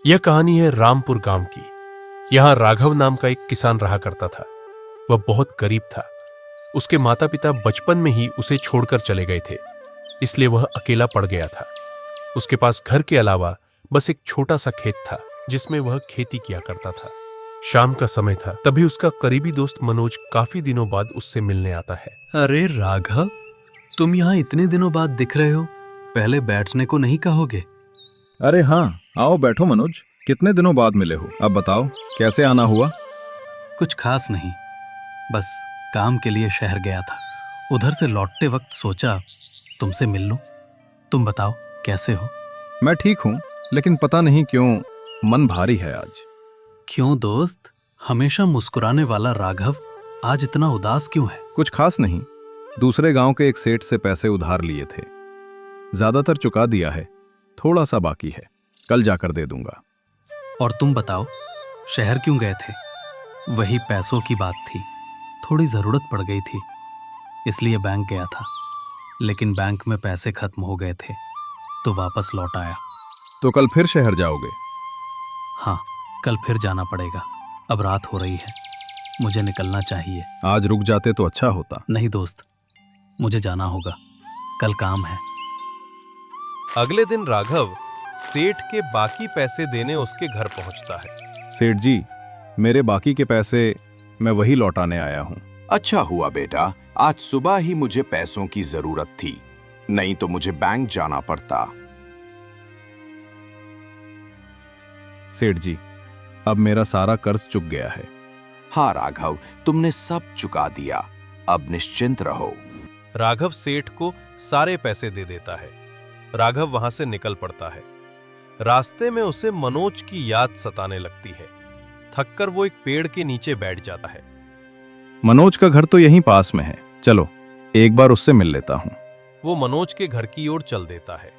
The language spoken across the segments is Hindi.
यह कहानी है रामपुर गांव की। यहां राघव नाम का एक किसान रहा करता था। वह बहुत गरीब था। उसके माता पिता बचपन में ही उसे छोड़कर चले गए थे, इसलिए वह अकेला पड़ गया था। उसके पास घर के अलावा बस एक छोटा सा खेत था जिसमें वह खेती किया करता था। शाम का समय था, तभी उसका करीबी दोस्त मनोज काफी दिनों बाद उससे मिलने आता है। अरे राघव, तुम यहाँ इतने दिनों बाद दिख रहे हो। पहले बैठने को नहीं कहोगे? अरे हाँ, आओ बैठो मनोज। कितने दिनों बाद मिले हो? अब बताओ कैसे आना हुआ? कुछ खास नहीं, बस काम के लिए शहर गया था। उधर से लौटते वक्त सोचा तुमसे मिल लूं। तुम बताओ कैसे हो? मैं ठीक हूँ, लेकिन पता नहीं क्यों मन भारी है आज। क्यों दोस्त, हमेशा मुस्कुराने वाला राघव आज इतना उदास क्यों है? कुछ खास नहीं, दूसरे गांव के एक सेठ से पैसे उधार लिए थे। ज्यादातर चुका दिया है, थोड़ा सा बाकी है, कल जाकर दे दूंगा। और तुम बताओ, शहर क्यों गए थे? वही पैसों की बात थी, थोड़ी ज़रूरत पड़ गई थी, इसलिए बैंक गया था। लेकिन बैंक में पैसे खत्म हो गए थे, तो वापस लौट आया। तो कल फिर शहर जाओगे? हाँ, कल फिर जाना पड़ेगा। अब रात हो रही है, मुझे निकलना चाहिए। आज रुक जाते तो अच्छा होता। नहीं दोस्त, मुझे जाना होगा, कल काम है। अगले दिन राघव सेठ के बाकी पैसे देने उसके घर पहुंचता है। सेठ जी, मेरे बाकी के पैसे मैं वही लौटाने आया हूँ। अच्छा हुआ बेटा, आज सुबह ही मुझे पैसों की जरूरत थी, नहीं तो मुझे बैंक जाना पड़ता। सेठ जी, अब मेरा सारा कर्ज चुक गया है। हाँ राघव, तुमने सब चुका दिया, अब निश्चिंत रहो। राघव सेठ को सारे पैसे दे देता है। राघव वहां से निकल पड़ता है। रास्ते में उसे मनोज की याद सताने लगती है। थककर वो एक पेड़ के नीचे बैठ जाता है। मनोज का घर तो यहीं पास में है, चलो एक बार उससे मिल लेता हूँ। वो मनोज के घर की ओर चल देता है।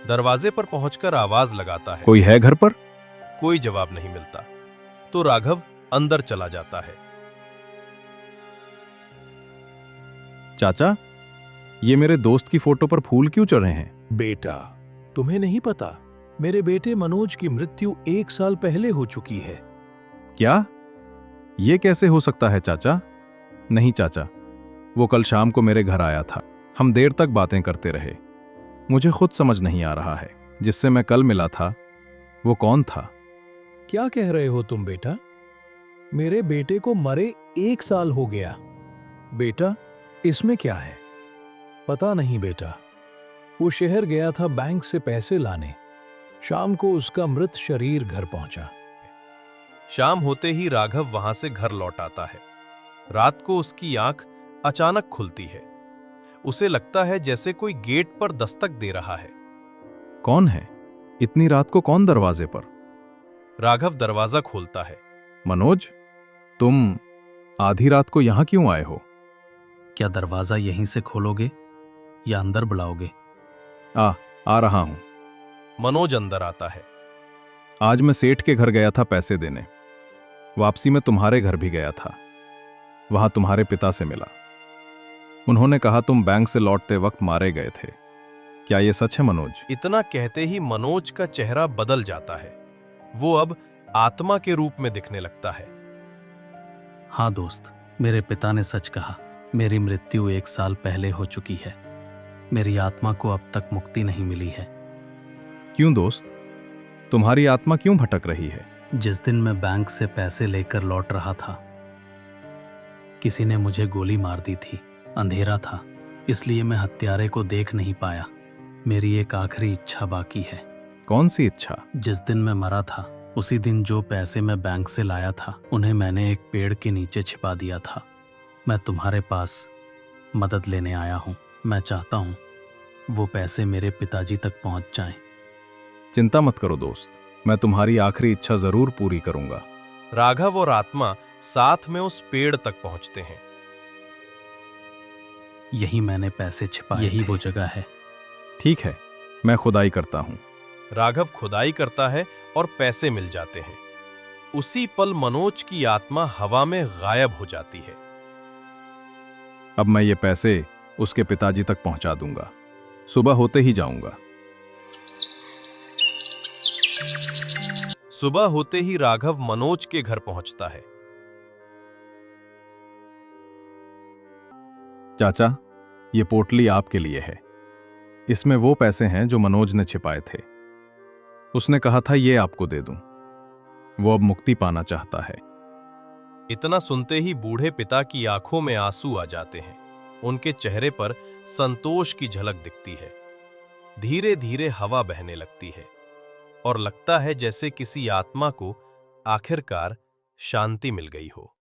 दरवाजे पर पहुंचकर आवाज लगाता है। कोई है घर पर? कोई जवाब नहीं मिलता, तो राघव अंदर चला जाता है। चाचा, ये मेरे दोस्त की फोटो पर फूल क्यों चढ़े हैं? बेटा, तुम्हें नहीं पता, मेरे बेटे मनोज की मृत्यु 1 साल पहले हो चुकी है। क्या? ये कैसे हो सकता है चाचा? नहीं चाचा, वो कल शाम को मेरे घर आया था। हम देर तक बातें करते रहे। मुझे खुद समझ नहीं आ रहा है, जिससे मैं कल मिला था वो कौन था? क्या कह रहे हो तुम बेटा? मेरे बेटे को मरे 1 साल हो गया। बेटा, इसमें क्या है? पता नहीं बेटा, वो शहर गया था बैंक से पैसे लाने। शाम को उसका मृत शरीर घर पहुंचा। शाम होते ही राघव वहां से घर लौट आता है। रात को उसकी आंख अचानक खुलती है। उसे लगता है जैसे कोई गेट पर दस्तक दे रहा है। कौन है? इतनी रात को कौन दरवाजे पर? राघव दरवाजा खोलता है। मनोज, तुम आधी रात को यहां क्यों आए हो? क्या दरवाज़ा यहीं से खोलोगे या अंदर बुलाओगे? आ रहा हूं। मनोज अंदर आता है। आज मैं सेठ के घर गया था पैसे देने। वापसी में तुम्हारे घर भी गया था। वहां तुम्हारे पिता से मिला। उन्होंने कहा तुम बैंक से लौटते वक्त मारे गए थे। क्या यह सच है मनोज? इतना कहते ही मनोज का चेहरा बदल जाता है। वो अब आत्मा के रूप में दिखने लगता है। हाँ दोस्त, मेरे पिता ने सच कहा। मेरी मृत्यु 1 साल पहले हो चुकी है। मेरी आत्मा को अब तक मुक्ति नहीं मिली है। क्यों दोस्त, तुम्हारी आत्मा क्यों भटक रही है? जिस दिन मैं बैंक से पैसे लेकर लौट रहा था, किसी ने मुझे गोली मार दी थी। अंधेरा था, इसलिए मैं हत्यारे को देख नहीं पाया। मेरी एक आखिरी इच्छा बाकी है। कौन सी इच्छा? जिस दिन मैं मरा था, उसी दिन जो पैसे मैं बैंक से लाया था, उन्हें मैंने एक पेड़ के नीचे छिपा दिया था। मैं तुम्हारे पास मदद लेने आया हूँ। मैं चाहता हूँ वो पैसे मेरे पिताजी तक पहुँच जाएं। चिंता मत करो दोस्त, मैं तुम्हारी आखिरी इच्छा जरूर पूरी करूंगा। राघव और आत्मा साथ में उस पेड़ तक पहुंचते हैं। यही मैंने पैसे छिपाए, यही वो जगह है। ठीक है, मैं खुदाई करता हूँ। राघव खुदाई करता है और पैसे मिल जाते हैं। उसी पल मनोज की आत्मा हवा में गायब हो जाती है। अब मैं ये पैसे उसके पिताजी तक पहुंचा दूंगा। सुबह होते ही जाऊंगा। सुबह होते ही राघव मनोज के घर पहुंचता है। चाचा, ये पोटली आपके लिए है। इसमें वो पैसे हैं जो मनोज ने छिपाए थे। उसने कहा था ये आपको दे दूं। वो अब मुक्ति पाना चाहता है। इतना सुनते ही बूढ़े पिता की आंखों में आंसू आ जाते हैं। उनके चेहरे पर संतोष की झलक दिखती है। धीरे धीरे हवा बहने लगती है और लगता है जैसे किसी आत्मा को आखिरकार शांति मिल गई हो।